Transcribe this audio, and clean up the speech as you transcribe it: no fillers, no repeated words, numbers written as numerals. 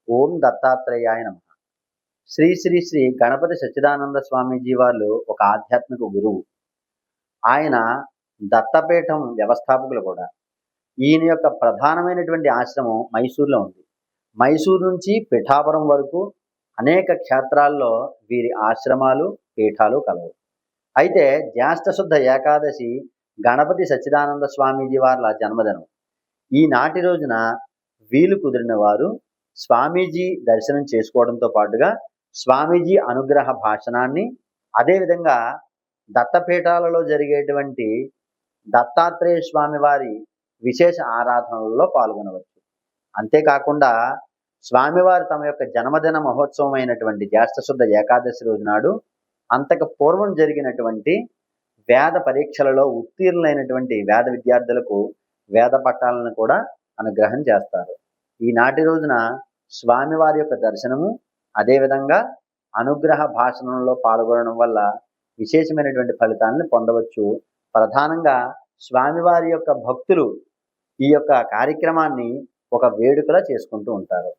ఓం దత్తాత్రేయాయ నమః. శ్రీ శ్రీ శ్రీ గణపతి సచ్చిదానంద స్వామీజీ వాళ్ళు ఒక ఆధ్యాత్మిక గురువు. ఆయన దత్తపీఠం వ్యవస్థాపకులు కూడా. ఈయన యొక్క ప్రధానమైనటువంటి ఆశ్రమం మైసూర్‌లో ఉంది. మైసూరు నుంచి పిఠాపురం వరకు అనేక క్షేత్రాల్లో వీరి ఆశ్రమాలు, పీఠాలు కలవు. అయితే జ్యేష్ఠ శుద్ధ ఏకాదశి గణపతి సచ్చిదానంద స్వామీజీ వార్ల జన్మదినం. ఈనాటి రోజున వీలు కుదిరిన వారు స్వామీజీ దర్శనం చేసుకోవడంతో పాటుగా స్వామీజీ అనుగ్రహ భాషణాన్ని, అదేవిధంగా దత్తపీఠాలలో జరిగేటువంటి దత్తాత్రేయ స్వామి వారి విశేష ఆరాధనలలో పాల్గొనవచ్చు. అంతేకాకుండా స్వామివారు తమ యొక్క జన్మదిన మహోత్సవం అయినటువంటి జ్యేష్ఠ శుద్ధ ఏకాదశి రోజు నాడు అంతకు పూర్వం జరిగినటువంటి వేద పరీక్షలలో ఉత్తీర్ణులైనటువంటి వేద విద్యార్థులకు వేద పట్టాలను కూడా అనుగ్రహం చేస్తారు. ఈనాటి రోజున స్వామివారి యొక్క దర్శనము, అదేవిధంగా అనుగ్రహ భాషణంలో పాల్గొనడం వల్ల విశేషమైనటువంటి ఫలితాలను పొందవచ్చు. ప్రధానంగా స్వామివారి యొక్క భక్తులు ఈ యొక్క కార్యక్రమాన్ని ఒక వేడుకలా చేసుకుంటూ ఉంటారు.